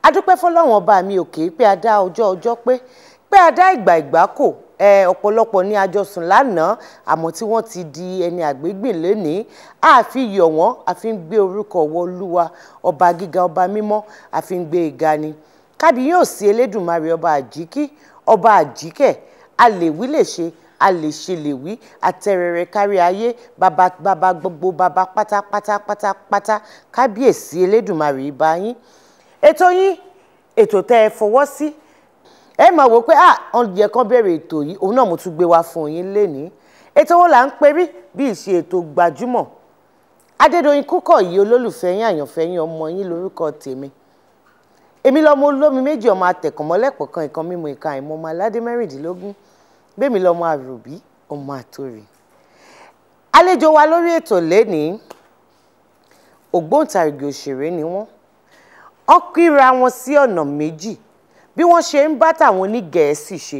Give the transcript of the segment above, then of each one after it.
adúpẹ́ fọlọ́run ọba mi òkè pé a dá ọjọ́ pé a dá ìgbà kò ọ̀pọ̀lọpọ̀ ní àjọsùn lánàá àmọ́ tí wọ́n ti di ẹni àgbégbìn lénìí àfi yọ̀ wọ́n àfi ń gbé orúkọ wọ Olúwa ọba gíga ọba mímọ́ àfi ń gbé ìga ni kábíyèsí Elédùmarè ọba àjíkí ọba àjíkẹ́ alèwí lè ṣe alèṣe lè wí àtẹrẹrẹ kárí ayé bàbá gbogbo bàbá pátápátá kábíyèsí Elédùmarè ìbà yín ètò yín ètò tẹ́ ẹ fọwọ́ sí ẹ máa wò pé ọ̀njẹ kan bẹ̀rẹ̀ ètò yìí òun náà mo tún gbé wá fún yín lénìí ètò wo là ń perí bí ìṣe ètò gbajúmọ̀ Adédoyin Kúkọ̀yí olólùfẹ́ yín àyànfẹ́ yín ọmọ yín lórúkọ tèmi èmi lọmọ olómi méjì ọmọ atẹ̀kànmọ́lẹ́pọ̀ kan ìkan mímu ìka ìmọ̀ ọmọ aládé mẹ́rìndínlógún bẹ́ẹ̀mi lọmọ àròbí ọmọ àtòrì àlejò wa lórí ètò lénìí ògbóǹtarìgì òṣèré ni wọ́n kíra wọn sí ọ̀nà méjì bí wọ́n ṣe ń bá tàwọn onígẹ̀ẹ́sì ṣe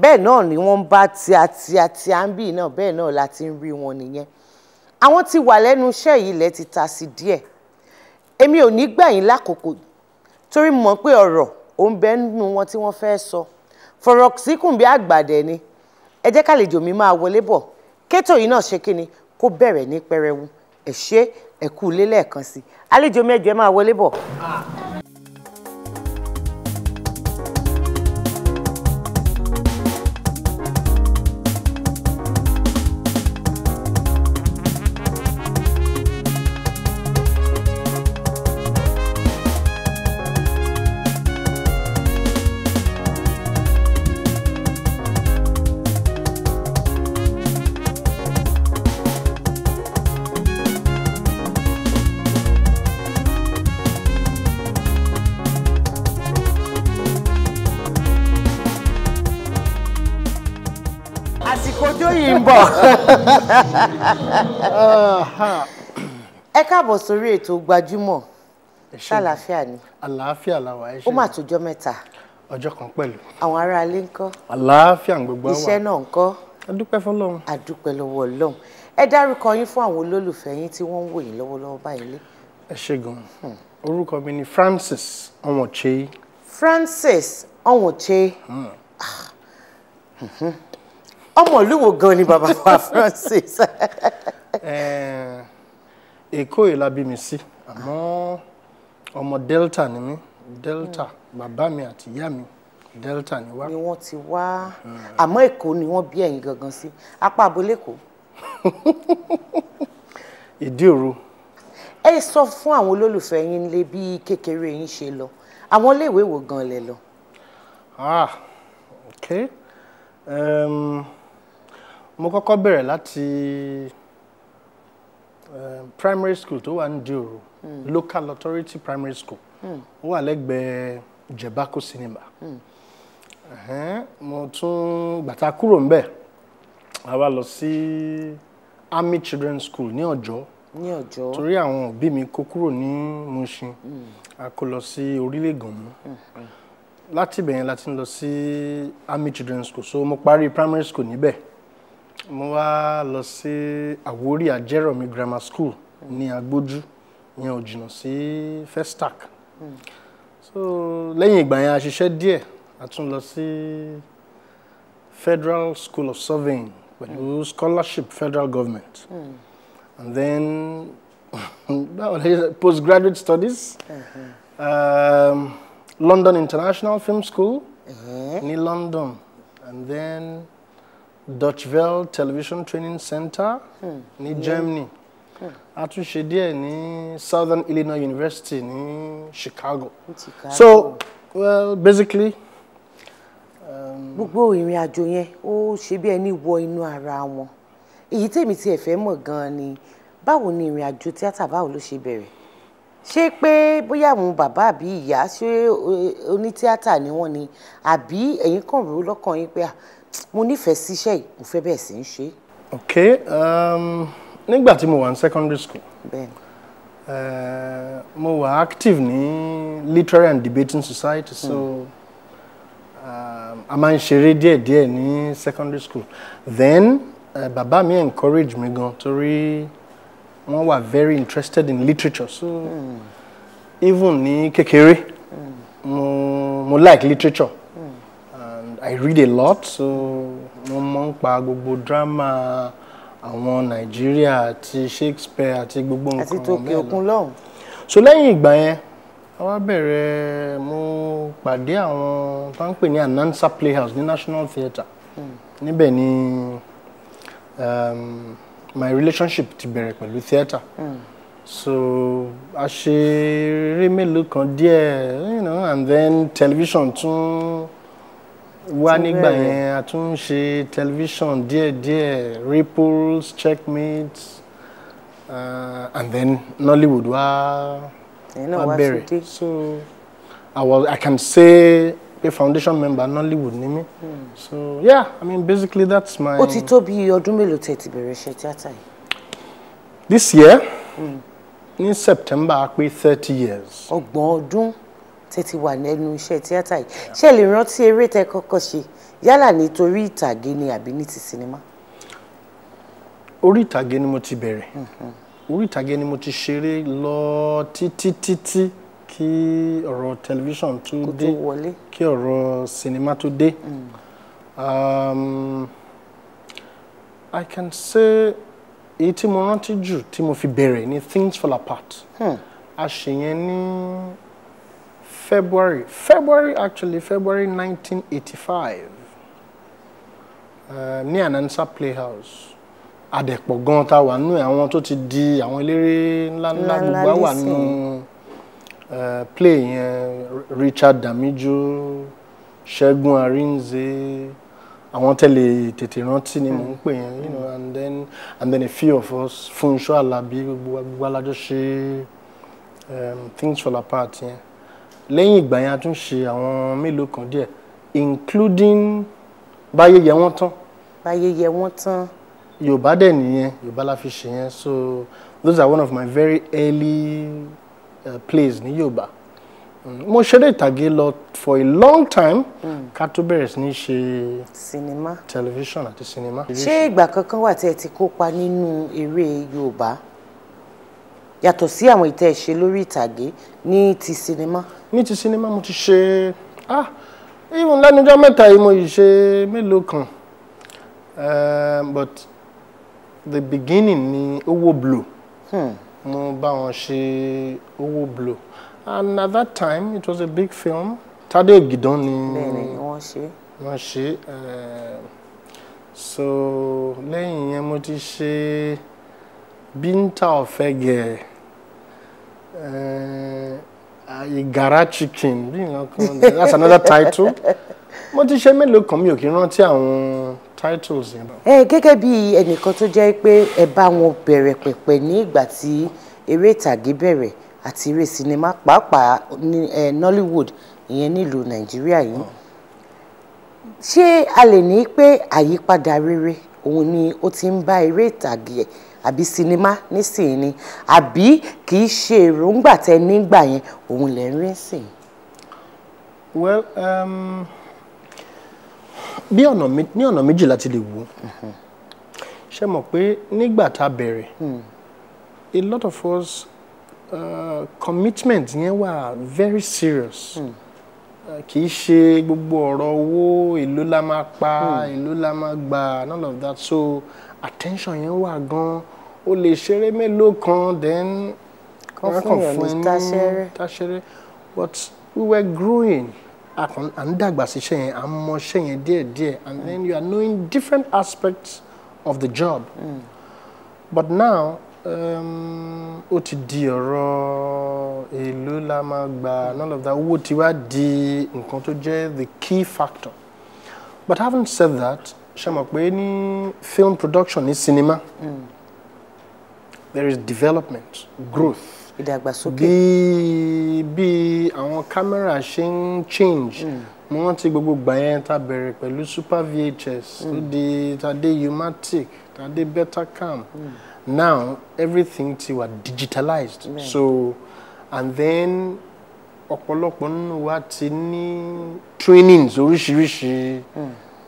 bẹ́ẹ̀ náà ni wọ́n ń bá tíátíátíámbì náà bẹ́ẹ̀ náà la ti ń rí wọn nìyẹn àwọn ti wà lẹ́nu iṣẹ́ yìí lẹ́ ti ta sí díẹ̀ èmi ò ní gbà yín lákòókò torí mọ̀ pé ọ̀rọ̀ ò ń bẹ nínú wọn tí wọ́n fẹ́ sọ fọ̀rọ̀ síkùn bí àgbàdẹ ni ẹ jẹ́ kálejò mi máa wọlé bọ̀ kétò yìí náà ṣe kíni kó bẹ̀rẹ̀ ní pẹrẹwu ẹ ṣé ẹ kú ilé lẹ́ẹ̀kan sí àlejò mi ẹ jọ̀ọ́ máa wọlé bọ̀. Ẹ káàbọ̀ sórí ètò gbajúmọ̀ ṣàlàáfíà ni àlàáfíà làwà ẹ ṣé ó mà tójọ́ mẹ́ta ọjọ́ kan pẹ̀lú àwọn ará ilé ńkọ́ àlàáfíà gbogbo wa iṣẹ́ náà ńkọ́ adúpẹ́ fọ́lọ́run adúpẹ́ lọ́wọ́ Ọlọ́run ẹ dárúkọ yín fún àwọn olólùfẹ́ yín tí wọ́n ń wò yín lọ́wọ́lọ́wọ́ báyìí lé. ẹ ṣé gan orúkọ mi ni Francis Onwoche. Francis Onwoche ọmọ ìlú wo gan ni bàbá wa Francis. Èkó yìí la bí mi sí àmọ́ ọmọ Delta ni mí Delta bàbá mi àti ìyá mi Delta ni wá. ni wọ́n ti wá àmọ́ Èkó ni wọ́n bí ẹ̀yin gangan sí apá abúlé kò. Ìdí òru. ẹ sọ fún àwọn olólùfẹ́ yín lé bí kékeré yín ṣe lọ àwọn iléèwé wo gan lẹ lọ. Okay. Mo kọ́kọ́ bẹ̀rẹ̀ láti primary school tó wà ní Ìdí-Òro local authority primary school ó wà lẹ́gbẹ̀ẹ́ Jebako cinema. Mo tún gbàtà kúrò ńbẹ̀ a wá lọ sí Army Children's School ní Ọ̀jọ́ torí àwọn òbí mi kó kúrò ní Mushin a kó lọ sí Orílẹ̀-Gànmú láti bẹ̀yẹn láti lọ sí Army Children's School so mo parí primary school níbẹ̀ mo wá lọ sí Àwórì Ajẹ́rọ̀mí Grammar School ní Agbójú ìyẹn ò jìnnà sí Festac. So lẹ́yìn ìgbà yẹn a ṣiṣẹ́ díẹ̀ a tún lọ sí Federal School of Surveying pẹ̀lú scholarship federal government. And then postgraduate studies, London International Film School ní London, and then Dutch Welle Television Training Center ní Germany. A tún ṣe díẹ̀ ní Southern Illinois University ní Chicago. So, well, basically. Gbogbo ìrìn àjò yẹn ó ṣe bí ẹni wọ inú ara wọn. Èyí tèmi tí ẹ fẹ́ mọ̀ gan-an ni báwo ni ìrìn àjò tíátà báwo ló ṣe bẹ̀rẹ̀? Ṣé pé bóyá àwọn bàbá àbí ìyá ṣé onítíátà ni wọ́n ni àbí ẹ̀yin kàn rò lọ́kàn yín pé mo nífẹ̀ẹ́ sí iṣẹ́ yìí mo fẹ́ bẹ́ẹ̀ sì ń ṣe? Okay, nígbà tí mo wà ní secondary school, mo wà active ní Literary and Debating Society, so a máa ń ṣeré díẹ̀díẹ̀ ní secondary school. Then bàbá mi encourage mi gan torí wọ́n wà very interested in literature, so even ní kékeré mo like literature and I read a lot, so mo mọ̀ ń pa gbogbo drama àwọn Nàìjíríà àti Shakespeare àti gbogbo nǹkan àti tòkè òkun lọ́hùn. So lẹ́yìn ìgbà yẹn àwa bẹ̀rẹ̀ mo pàdé àwọn tó ń pè ní Anansa Playhouse ní National Theatre. Níbẹ̀ ni my relationship ti bẹ̀rẹ̀ pẹ̀lú theatre. So a ṣe eré mélòó kan díẹ̀, you know, and then television tún wá nígbà yẹn, a tún ṣe television díẹ̀díẹ̀, Ripples, Checkmate, and then Nollywood wá bẹ̀rẹ̀. So I can say a foundation member Nollywood ni mí. So yeah, I mean basically that's my. Ó ti tó bí ọdún mélòó tẹ́ ti bẹ̀rẹ̀ iṣẹ́ tíátà yìí? This year, in September, a pé 30 years. Ọgbọ̀n ọdún tẹ́ ti wà nínú iṣẹ́ tíátà yìí. Ṣé lè rántí eré tẹ́ kọ́kọ́ ṣe yálà nítorí ìtàgé ni àbí ní ti sinimá? Orí ìtàgé ni mo ti bẹ̀rẹ̀. Orí ìtàgé ni mo ti ṣeré lọ títí kí ọ̀rọ̀ television tó dé, kí ọ̀rọ̀ sinimá tó dé. I can say èyí tí mo rántí jù tí mo fi bẹ̀rẹ̀ ni Things Fall Apart. A ṣe yẹn ní February 1985 ní Anansa Playhouse. Àdẹ̀pọ̀ gan ta wà nínú àwọn tó ti di àwọn eléré ńláńlá gbogbo wà nínú play yẹn. Richard Damijo, Ṣẹ́gun Arínze, àwọn tẹ́lẹ̀ tètè rántí ni mò ń pè yẹn, you know, and then a few of us, Fúnṣọ́ Àlàbí, gbogbo alájọ ṣe Things Fall Apart yẹn. Lẹ́yìn ìgbà yẹn a tún ṣe àwọn mélòó kan díẹ̀, including Báyé Yẹ Wọ́n Tán. Báyé Yẹ Wọ́n Tán. Yorùbá dẹ̀ nìyẹn, Yorùbá la fi ṣe yẹn, so those are one of my very early plays ní Yorùbá. Mo ṣeré ìtàgé lọ for a long time ká tó bẹ̀rẹ̀ sí ní ṣe sinimá, television àti sinimá. Ṣé ìgbà kankan wà tí ẹ ti kópa nínú eré Yorùbá yàtọ̀ sí àwọn ìtẹ́ ẹ ṣe lórí ìtàgé ní ti sinimá? Ní ti sinimá mo ti ṣe even lẹ́nujọ́ mẹ́ta yìí mo yìí ṣe mélòó kan, but the beginning ni Owó Blow. Mo bá wọn ṣe Owó Blow. And at that time, it was a big film. Tade Ogidan ni wọ́n ṣe. So lẹ́yìn yẹn mo ti ṣe Bínta Ọ̀fẹ́gẹ̀, Ìgárá Chicken, that's another title. Mo ti ṣe mélòó kan, mi ò kí rántí àwọn titles yẹn. Gẹ́gẹ́ bí ẹnìkan tó jẹ́ pé ẹ bá wọn bẹ̀rẹ̀ pẹ̀pẹ̀ ní ìgbà tí eré ìtàgé bẹ̀rẹ̀ àti eré sinimá pàápàá ní Nollywood ìyẹn nílùú Nàìjíríà yìí, ṣé a lè ní pé àyípadà rere òun ni ó ti ń bá eré ìtàgé àbí sinimá nísìnyí ni àbí kì í ṣe èròǹgbà tẹ nígbà yẹn òun lẹ ń rí sìn? Well, ní ọ̀nà méjì láti lè wò. Ṣé mọ̀ pé nígbà tá a bẹ̀rẹ̀, a lot of us commitment yẹn wà very serious. Kì í ṣe gbogbo ọ̀rọ̀ owó èló la máa pa èló la máa gbà none of that, so attention yẹn wà gan. O lè ṣeré mélòó kan then kan fún ẹni táṣẹ́rẹ́, but we were growing. À ń dàgbà síṣẹ́ yẹn, à ń mọṣẹ́ yẹn díẹ̀díẹ̀, and then you are knowing different aspects of the job. But now ó ti di ọ̀rọ̀ èló la máa gbà none of that, owó ti wá di nǹkan tó jẹ́ the key factor. But having said that, ṣe mọ̀ pé ní film production ní cinema there is development, growth. Ìdàgbàsókè. Bí àwọn camera ṣe ń change. Mo rántí gbogbo ìgbà yẹn tá bẹ̀rẹ̀ pẹ̀lú Super VHS, tá dé U-matic, tá dé Betacam. Now everything ti wà digitalized. So and then ọ̀pọ̀lọpọ̀ nínú wa ti ní trainings oríṣiríṣi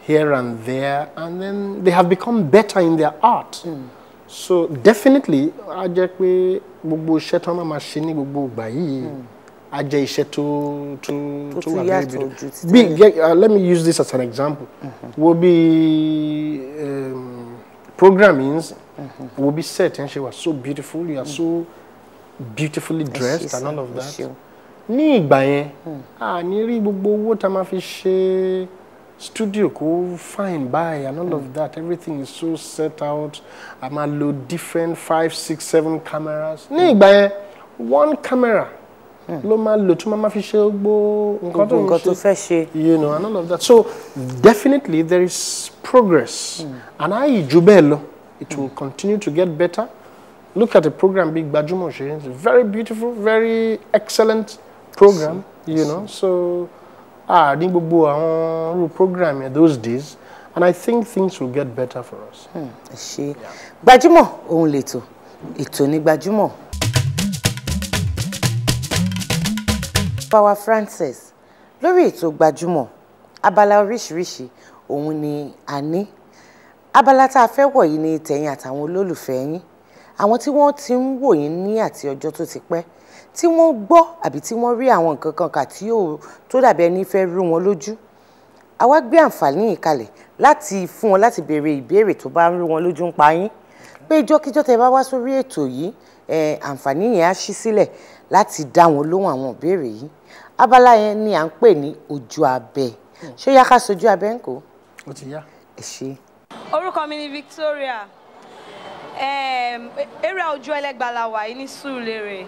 here and there, and then they have become better in their art. So definitely a jẹ́ pé gbogbo iṣẹ́ tó máa ṣe ní gbogbo ìgbà yìí a jẹ́ iṣẹ́ tó wà very beautiful. Let me use this as an example. Wo bí programming, wo bí set yẹn ṣe wà so beautiful, you are so beautifully dressed and all of that. Ní ìgbà yẹn a ní rí gbogbo owó tá máa fi ṣe studio kó fine by and all of that, everything is so set out. A máa lo different 5, 6, 7 cameras. Ní ìgbà yẹn one camera ló máa lò tó máa fi ṣe gbogbo nǹkan tó fẹ́ ṣe, you know, and all of that. So definitely there is progress, and jù bẹ́ẹ̀ lọ, it will continue to get better. Look at a program bíi Gbajúmọ̀ ṣe, it's a very beautiful, very excellent program, you know. So ní gbogbo àwọn irú program in those days, and I think things will get better for us. Ṣé Gbajúmọ̀ òun lètò, ètò ní Gbajúmọ̀. Power Francis, lórí ètò Gbajúmọ̀, abala oríṣiríṣi òun ni a ní. Abala tá a fẹ́ wọ̀ yìí ni tẹ̀yin àtàwọn olólùfẹ́ yín, àwọn tí wọ́n ti ń wò yín ní àti ọjọ́ tó ti pẹ́, tí wọ́n gbọ́ àbí tí wọ́n rí àwọn nǹkan kan kà tí tó dàbí ẹni fẹ́ rú wọn lójú. A wá gbé àǹfààní yìí kalẹ̀ láti fún wọn láti béèrè ìbéèrè tó bá ń rú wọn lójú ń pa yín. Pé ìjọ́kíjọ́ tẹ́ bá wá sórí ètò yìí, àǹfààní yẹn á ṣí sílẹ̀ láti dá wọn lóhùn àwọn ìbéèrè yìí. Abala yẹn ni à ń pè ní ojú abẹ. Ṣé ó yá ká sojú abẹ ń kó? Ó ti yá. Ẹ ṣé. Orúkọ mi ni Victoria. Area Ojú Ẹlẹ́gba la wà ní Surulere.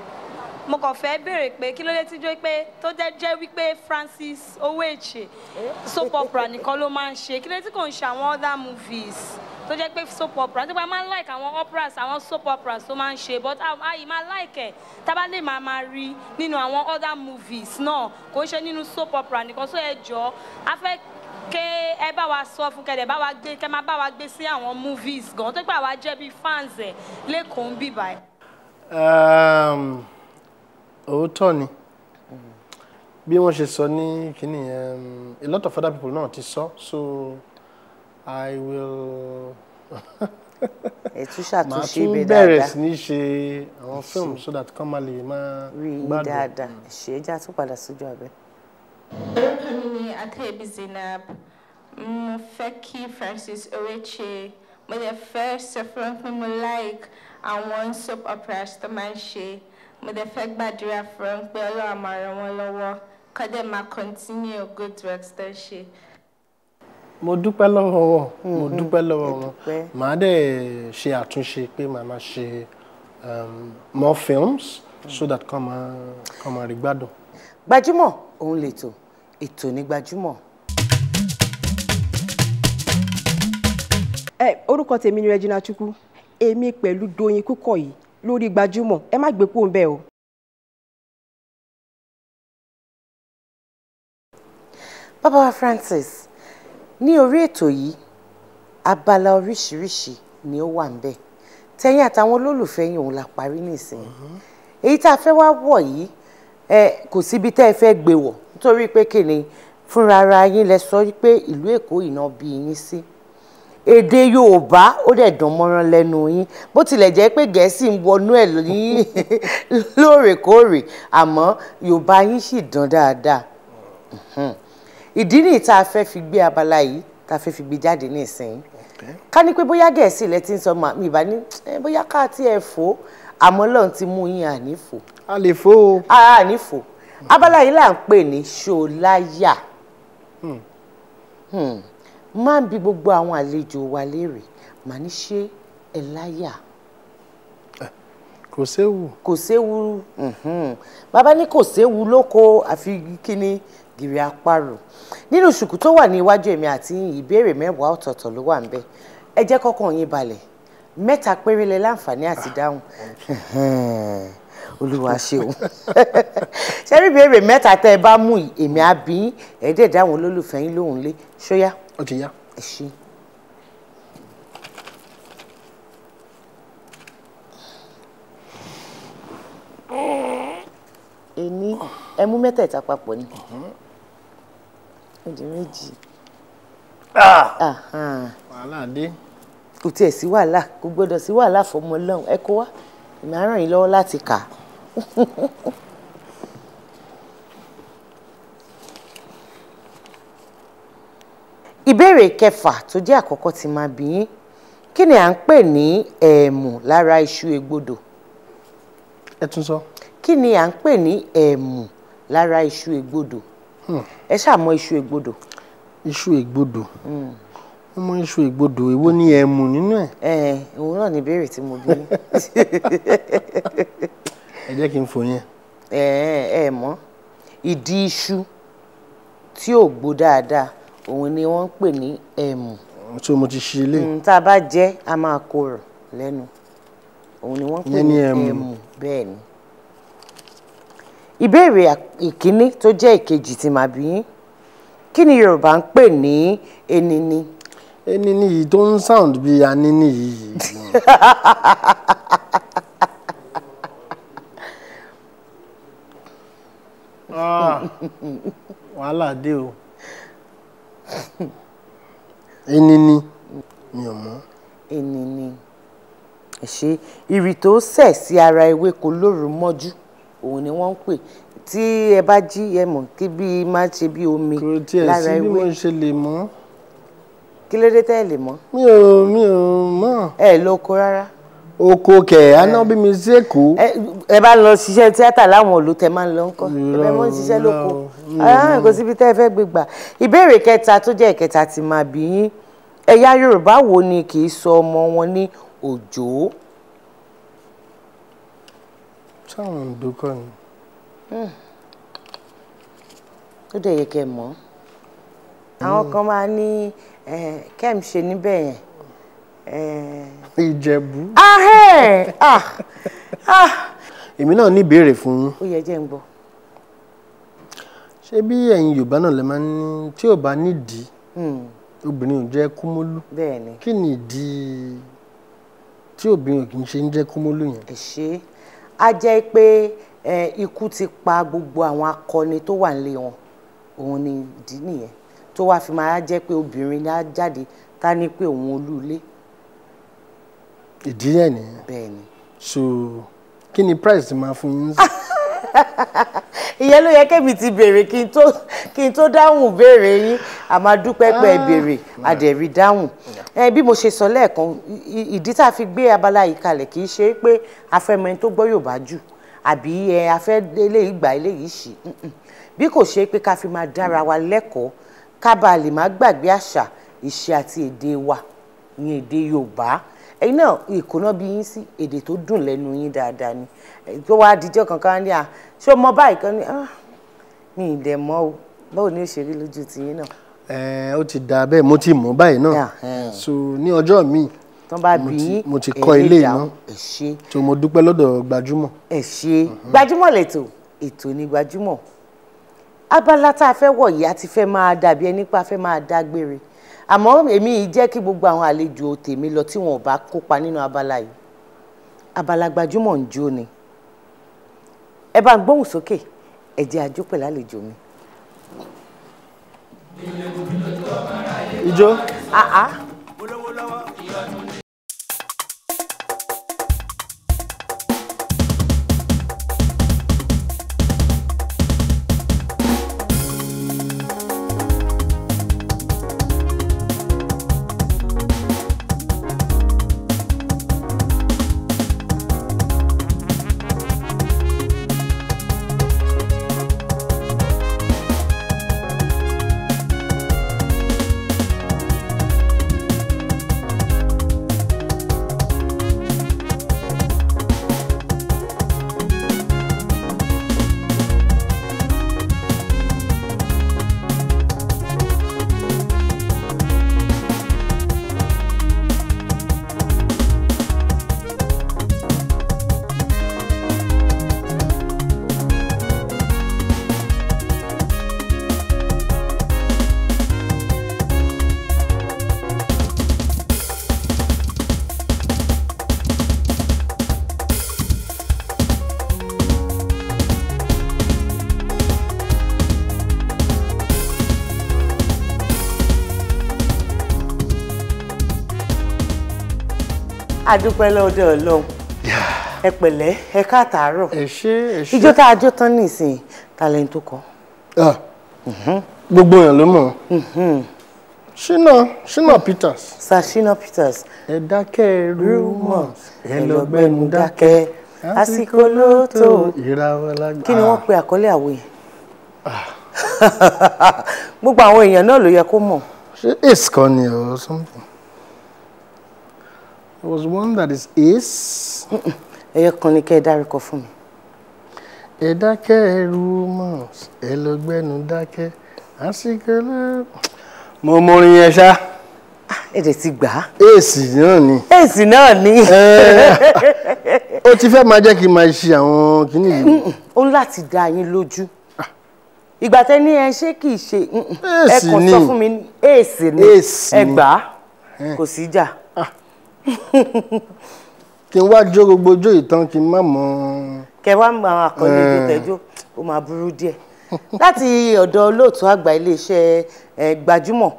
Mo kàn fẹ́ béèrè pé kí ló dé tí jó pé tó jẹ́ wípé Francis Oweche soap opera nìkan ló máa ń ṣe, kí ló dé tí kò ń ṣe àwọn other movies tó jẹ́ pé soap opera nípa máa ń like àwọn operas, àwọn soap operas tó máa ń ṣe, but àyè máa like ẹ̀ tábà lè máa rí nínú àwọn other movies náà, kò ń ṣe nínú soap opera nìkan. So ẹ jọ̀ọ́ a fẹ́ ké ẹ bá wa sọ fún kẹ́dẹ̀ bá wa gbé kẹ́ máa bá wa gbé sí àwọn movies gan tó pé àwa jẹ́ bí fans ẹ̀ lẹ́kọ̀ọ́ ń bì báyìí. Òótọ́ ni bí wọ́n ṣe sọ ní kíní a lot of other people náà ti sọ, so I will màá tún bẹ̀rẹ̀ sí ní ṣe àwọn film so that kán máa lè máa gbádùn dáadáa. Ṣé ẹ já tún padà sójú abẹ. Orúkọ mi ni Adéyẹbí Zainab. Mo fẹ́ kí Francis Oweche, mo lè fẹ́ sọ fún pé mo like àwọn soap operas tó máa ń ṣe. Mo lè fẹ́ gbàdúrà fún pé Ọlọ́run máa ràn wọ́n lọ́wọ́ kó dẹ̀ máa continue good works tó ń ṣe. Mo dúpẹ́ lọ́wọ́ wọn, mo dúpẹ́ lọ́wọ́ wọn. Màá dẹ̀ ṣe àtúnṣe pé màá máa ṣe more films so that kán máa rí gbádùn. Gbajúmọ̀ òun lètò, ètò ní Gbajúmọ̀. Orúkọ tèmi ni Regina Chukwu. Èmi pẹ̀lú Doyin Kúkọ̀yí lórí Gbajúmọ̀. Ẹ má gbé kúrò ńbẹ̀ o. Bàbá wa Francis, ní orí ètò yìí abala oríṣiríṣi ni ó wà ńbẹ̀. Tẹ̀yin àtàwọn olólùfẹ́ yín òun la parí nísìnyí. Èyí tá a fẹ́ wá wọ̀ yìí kò síbi tẹ́ ẹ fẹ́ gbé wọ̀ nítorí pé kíni fúnra ara yín lẹ sọ pé ìlú Èkó ìná bí yín sí. èdè Yorùbá ó dẹ̀ dán mọ́rán lẹ́nu yín bó tilẹ̀ jẹ́ pé Gẹ̀ẹ́sì ń wọnú ẹ̀ lóòrèkóòrè àmọ́ Yorùbá yín sì dán dáadáa. Ìdí nìyí tá a fẹ́ fi gbé abala yìí tá a fẹ́ fi gbé jáde ní ìsìn. Ká ní pé bóyá Gẹ̀ẹ́sì lẹ ti ń sọ mi ìbá ní bóyá ká tí ẹ fò àmọ́ Ọlọ́run ti mú yín àní fò. A lè fò o. Àní fò. Abala yìí là ń pè ní ṣòláyà. Máa ń bi gbogbo àwọn àlejò wa léèrè màá ní ṣé ẹ láyà. Kò séwu. Kò séwu. Bàbá ní kò séwu lóko àfi kíní gìrì àparò. Nínú ṣùkú tó wà ní iwájú èmi àti ìbéèrè 10 ọ̀tọ̀ọ̀tọ̀ ló wà ńbẹ̀. Ẹ jẹ́ kọ́kàn yín balẹ̀ 3 péré lẹ láǹfààní àti dáhùn. Olúwa ṣeun. Ṣé rí ìbéèrè 3 tẹ́ ẹ bá mú èmi á bi ẹ dẹ̀ dáhùn olólùfẹ́ yín lóhùn lé ṣóyá. Ó ti yá. Ẹ ṣé. Èmi ẹ mú 3 papọ̀ ni. Ó di 2. Wàhálà dé. Kò tiẹ̀ sí wàhálà kò gbọ́dọ̀ sí wàhálà fọmọ Ọlọ́run ẹ kó wá èmi á ràn yín lọ́wọ́ láti kà. Ìbéèrè 6 tó jẹ́ àkọ́kọ́ tí máa bi yín kí ni à ń pè ní ẹ̀mù lára iṣu ègbodò? Ẹ tún sọ. Kí ni à ń pè ní ẹ̀mù lára iṣu ègbodò? Ẹ ṣàmọ̀ iṣu ègbodò. Iṣu ègbodò. Ọmọ iṣu ègbodò èwo ni ẹ̀mù nínú ẹ̀? Òun náà ni ìbéèrè tí mo bí. Ẹ jẹ́ kí n fò yẹn. Ẹ mọ̀ ìdí iṣu tí ò gbó dáadáa òun ni wọ́n ń pè ní ẹ̀mù. Tí mo ti ṣe ilé. Tá a bá jẹ a máa korò lẹ́nu òun ni wọ́n ń pè ní ẹ̀mù bẹ́ẹ̀ ni. Ìbéèrè ìkíní tó jẹ́ ìkejì tí màá bí yín kí ni Yorùbá ń pè ní enini? Enini yìí tó ń sound bí anini yìí. Wàhálà dé o. Enini mi ò mọ̀. Enini ṣe ìrì tó sẹ̀ sí ara ewéko lóru mọ́jú òun ni wọ́n ń pè tí ẹ bá jí ẹ mọ̀ kí bí máa ṣe bí omi lára ewé. Kò tiẹ̀ sí bí mo ṣe lè mọ̀. Kí ló dé tẹ́ ẹ lè mọ̀? Mi ò mọ̀. Ẹ lóko rárá. Oko kẹ̀ aná bí mi sí Èkó. Ẹ bá lọ ṣiṣẹ́ tíátà láwọn òòlù tẹ máa ń lọ ńkọ́ ẹ bẹ́ẹ̀ mọ́ ń ṣiṣẹ́ lóko kò síbi tẹ́ ẹ fẹ́ gbé gbà. Ìbéèrè 3 tó jẹ́ ìkẹta tí máa bí yín ẹ̀yà Yorùbá wo ni kì í sọ ọmọ wọn ní Òjó? Sáwọn Oǹdó kọ́ ni. Ó dẹ̀ yẹ kẹ́ mọ̀ àwọn kan máa ní kẹ́m ṣe níbẹ̀ yẹn. Ìjẹ̀bú. Èmi náà ní ìbéèrè fún yín. Ó yẹ jẹ́ ń gbọ́. Ṣé bí ẹ̀yin Yorùbá náà lè máa ní tí ò bá nídìí obìnrin ò jẹ́ kúmólú? Bẹ́ẹ̀ni. Kí ni ìdí tí obìnrin ò kì í ṣe ń jẹ́ kúmólú yẹn? Ẹ ṣé a jẹ́ pé ikú ti pa gbogbo àwọn akọni tó wà nílé wọn òun ni ìdí nìyẹn tó wá fi máa jẹ́ pé obìnrin á jáde ta ní pé òun olú ilé. Ìdí ẹ̀ nìyẹn. Bẹ́ẹ̀ni. So kí ni price ti máa fún yín? Ìyẹn ló yẹ kẹ́mi ti béèrè kí n tó dáhùn béèrè yín a máa dúpẹ́ pé ẹ béèrè àdẹ̀rí dáhùn. Bí mo ṣe sọ lẹ́ẹ̀kan ìdí tá a fi gbé abala yìí kalẹ̀ kì í ṣe pé a fẹ́ mọ ẹni tó gbọ́ Yorùbá jù àbí a fẹ́ eléyìí gbà eléyìí ṣì bí kò ṣe pé ká fi máa dára wa lẹ́kọ̀ọ́ ká bàa lè má gbàgbé àṣà ìṣe àti èdè wa ìyẹn èdè Yorùbá. Ẹ̀yin náà ìkóná bí yín sí èdè tó dùn lẹ́nu yín dáadáa ni tó wá dijọ́ kankan ní ṣé o mọ báyìí kan ní mi ì dẹ̀ mọ́ o báwo ni ó ṣe rí lójú tiyín náà. Ó ti dà bẹ́ẹ̀ mo ti mọ̀ báyìí náà so ní ọjọ́ míì tán bá bí yín mo ti kọ́ ilé náà ẹ ṣé so mo dúpẹ́ lọ́dọ̀ Gbajúmọ̀. Ẹ ṣé Gbajúmọ̀ lẹ́tọ̀ ètò ní Gbajúmọ̀ abala tá a fẹ́ wọ̀ yìí a ti fẹ́ máa dàbí ẹni pé a fẹ́ máa dágbére àmọ́ èmi yìí jẹ́ kí gbogbo àwọn àlejò tèmi lọ tí wọn ò bá kópa nínú abala yìí abala Gbajúmọ̀ ń jó ni ẹ bá ń gbóhùn sókè ẹ jẹ́ a jó pẹ̀lú àlejò mi. Ijó. adúpẹ́ lọ́dọ̀ Ọlọ́run ẹ pẹ̀lẹ́ ẹ káàtàárọ̀ ẹ ṣé ijó tá a jó tán nísìnyí talent tó kọ. gbogbo èèyàn ló mọ̀ Shina Peters. Sir Shina Peters. ẹ dákẹ́ rumors ẹ lọ gbẹ́nu dákẹ́ àsìkò ló tó. ìràwọ̀ lágbà. kí ni wọ́n pe àkọlé àwo yẹn. gbogbo àwọn èèyàn náà ló yẹ kó mọ̀. ṣé ace kan ni or something. There was one that is ace. ẹyẹ kan ni kẹ́ ẹ dárúkọ fún mi. ẹ dákẹ́ rumors ẹ lọ gbẹ́nu dákẹ́ àsìkò ló. mo mọrin yẹn ṣá. ẹ dẹ̀ ti gbà á. èsì náà ni. èsì náà ni. ó ti fẹ́ máa jẹ́ kí n máa ṣe àwọn kìíní yìí. ó ń láti dá yín lójú. ìgbà tẹ́ ní ẹ ṣé kì í ṣe ẹ kàn sọ fún mi èsì ni ẹ gbà á kò sí jà. kí n wá jó gbogbo jó ìtàn kí n má mọ. kẹ wá mọ àwọn àkọlé tó tẹjọ ó máa burú díẹ̀. láti ọ̀dọ̀ olóòtú àgbà iléeṣẹ́ Gbajúmọ̀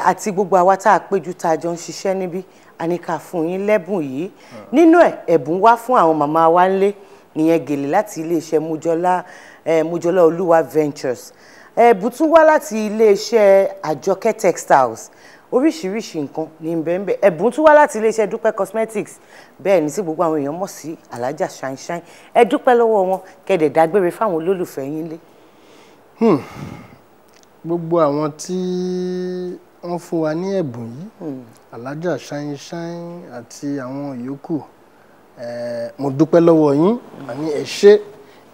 àti gbogbo àwa tá a péjú tá a jọ ń ṣiṣẹ́ níbí a ní ká fún yín lẹ́bùn yìí nínú ẹ̀bùn wá fún àwọn màmá wa ńlé nìyẹn gèlè láti iléeṣẹ́ Mojola Olúwa Ventures ẹ̀bùn tún wá láti iléeṣẹ́ Àjọkẹ́ Textiles oríṣiríṣi nǹkan ní bẹ́ẹ̀nbẹ́ẹ̀ ẹ̀bùn tún wá láti iléeṣẹ́ Dúpẹ́ Cosmetics bẹ́ẹ̀ ni tí gbogbo àwọn èèyàn mọ̀ sí Alájà Shine ẹ dúpẹ́ lọ́wọ́ wọn kẹ́dẹ̀ dágbére fáwọn olólùfẹ́ yín lé. gbogbo àwọn tí wọ́n fún wa ní ẹ̀bùn yìí Alájà Shine àti àwọn yòókù mo dúpẹ́ lọ́wọ́ yín àní ẹ ṣé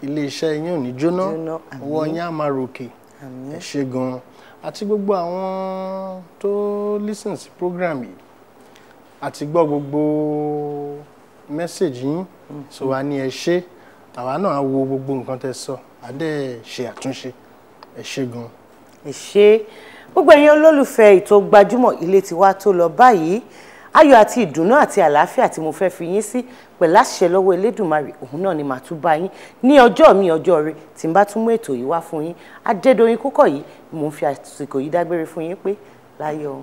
iléeṣẹ́ yín ò ní jóná ọwọ́ yín á máa ròkè ẹ ṣé gan-an àti gbogbo àwọn tó listen sí program yìí àti gbọ́ gbogbo mẹ́sẹ̀gì yín so wa ní ẹ ṣé àwa náà á wo gbogbo nǹkan tẹ́ sọ adé ṣe àtúnṣe ẹ ṣé gan. ẹ ṣé gbogbo ẹ̀yin olólùfẹ́ ètò Gbajúmọ̀ ilé tiwa tó lọ báyìí ayọ̀ àti ìdùnnú àti àlàáfíà tí mo fẹ́ fi yín sí pẹ̀lú àṣẹ lọ́wọ́ Elédùmarè òun náà ni màá tún bá yín ní ọjọ́ mi ọjọ́ rẹ tí n bá tún mú ètò yìí wá fún yín Adédoyin Kúkọ̀yí mo ń fi àsìkò yìí dágbére fún yín pé láyọ̀.